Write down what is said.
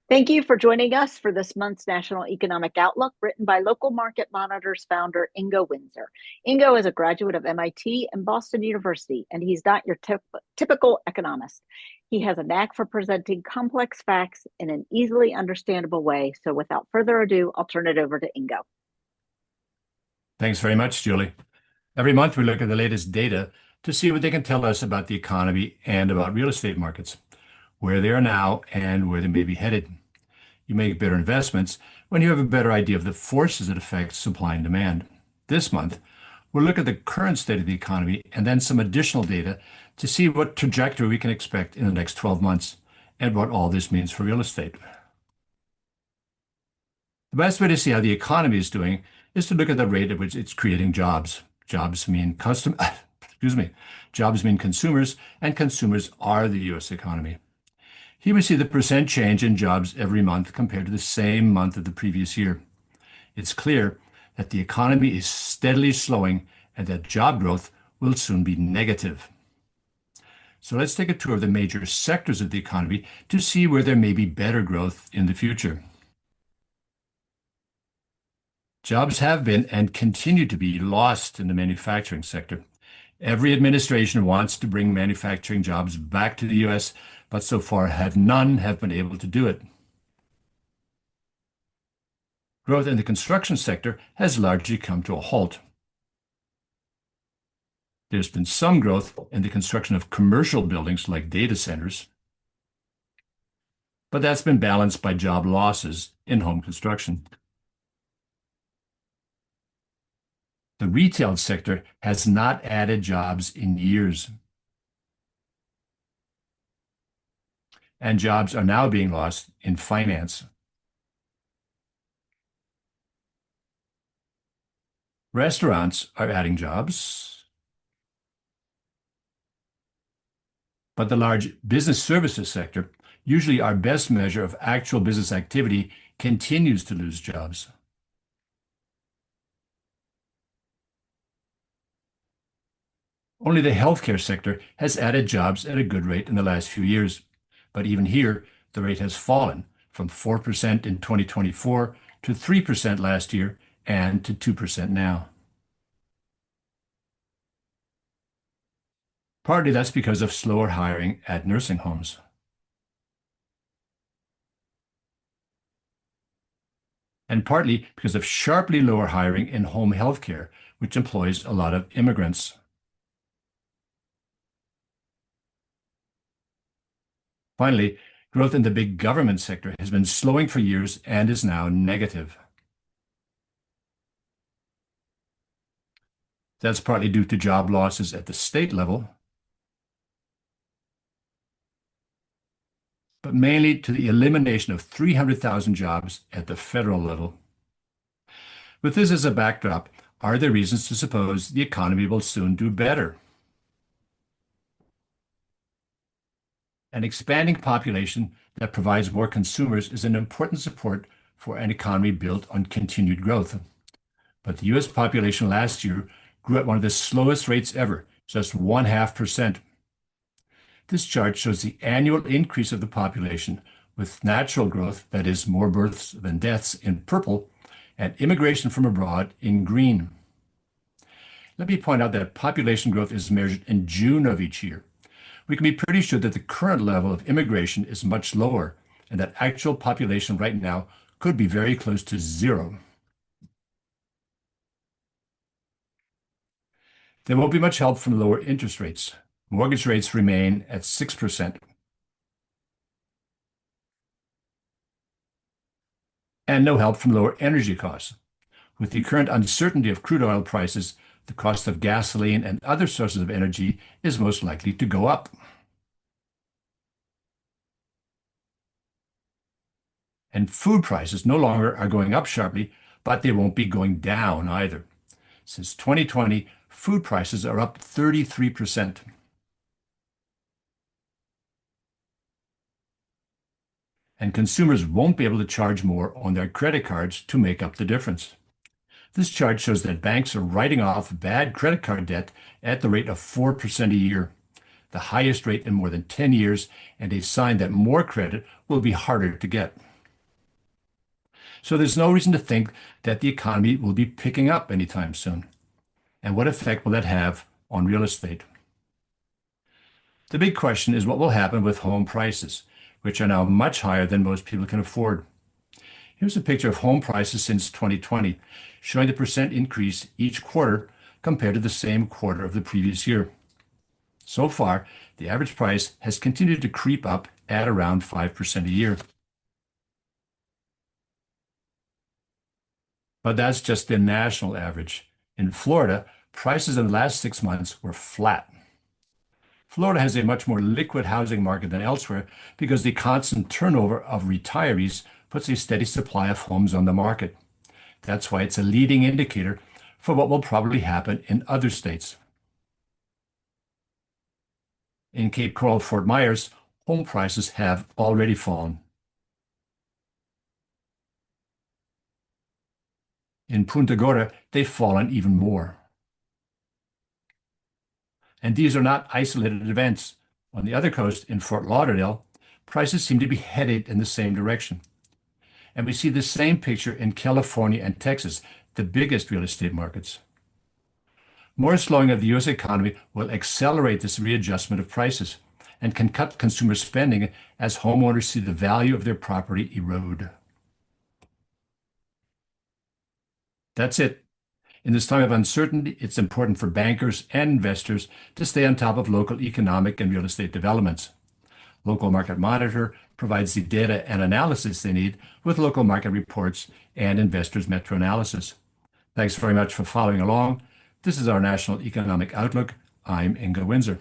Thank you for joining us for this month's National Economic Outlook, written by Local Market Monitors founder Ingo Windsor. Ingo is a graduate of MIT and Boston University, and he's not your typical economist. He has a knack for presenting complex facts in an easily understandable way. So, without further ado, I'll turn it over to Ingo. Thanks very much, Julie. Every month, we look at the latest data to see what they can tell us about the economy and about real estate markets, where they are now and where they may be headed. You make better investments when you have a better idea of the forces that affect supply and demand. This month, we'll look at the current state of the economy and then some additional data to see what trajectory we can expect in the next 12 months and what all this means for real estate. The best way to see how the economy is doing is to look at the rate at which it's creating jobs. Jobs mean Jobs mean consumers, and consumers are the U.S. economy. Here we see the percent change in jobs every month compared to the same month of the previous year. It's clear that the economy is steadily slowing and that job growth will soon be negative. So let's take a tour of the major sectors of the economy to see where there may be better growth in the future. Jobs have been and continue to be lost in the manufacturing sector. Every administration wants to bring manufacturing jobs back to the U.S., but so far none have been able to do it. Growth in the construction sector has largely come to a halt. There's been some growth in the construction of commercial buildings like data centers, but that's been balanced by job losses in home construction. The retail sector has not added jobs in years. And jobs are now being lost in finance. Restaurants are adding jobs, but the large business services sector, usually our best measure of actual business activity, continues to lose jobs. Only the healthcare sector has added jobs at a good rate in the last few years. But even here, the rate has fallen from 4% in 2024 to 3% last year and to 2% now. Partly that's because of slower hiring at nursing homes. And partly because of sharply lower hiring in home health care, which employs a lot of immigrants. Finally, growth in the big government sector has been slowing for years and is now negative. That's partly due to job losses at the state level, but mainly to the elimination of 300,000 jobs at the federal level. With this as a backdrop, are there reasons to suppose the economy will soon do better? An expanding population that provides more consumers is an important support for an economy built on continued growth. But the U.S. population last year grew at one of the slowest rates ever, just 0.5%. This chart shows the annual increase of the population with natural growth, that is, more births than deaths, in purple, and immigration from abroad in green. Let me point out that population growth is measured in June of each year. We can be pretty sure that the current level of immigration is much lower and that actual population right now could be very close to zero. There won't be much help from lower interest rates. Mortgage rates remain at 6%. And no help from lower energy costs. With the current uncertainty of crude oil prices, the cost of gasoline and other sources of energy is most likely to go up. And food prices no longer are going up sharply, but they won't be going down either. Since 2020, food prices are up 33%. And consumers won't be able to charge more on their credit cards to make up the difference. This chart shows that banks are writing off bad credit card debt at the rate of 4% a year, the highest rate in more than 10 years, and a sign that more credit will be harder to get. So there's no reason to think that the economy will be picking up anytime soon. And what effect will that have on real estate? The big question is what will happen with home prices, which are now much higher than most people can afford. Here's a picture of home prices since 2020, showing the percent increase each quarter compared to the same quarter of the previous year. So far, the average price has continued to creep up at around 5% a year. But that's just the national average. In Florida, prices in the last 6 months were flat. Florida has a much more liquid housing market than elsewhere because the constant turnover of retirees puts a steady supply of homes on the market. That's why it's a leading indicator for what will probably happen in other states. In Cape Coral, Fort Myers, home prices have already fallen. In Punta Gorda, they've fallen even more. And these are not isolated events. On the other coast, in Fort Lauderdale, prices seem to be headed in the same direction. And we see the same picture in California and Texas, the biggest real estate markets. More slowing of the US economy will accelerate this readjustment of prices and can cut consumer spending as homeowners see the value of their property erode. That's it. In this time of uncertainty, it's important for bankers and investors to stay on top of local economic and real estate developments. Local Market Monitor provides the data and analysis they need with local market reports and investors' metro analysis. Thanks very much for following along. This is our National Economic Outlook. I'm Ingo Windsor.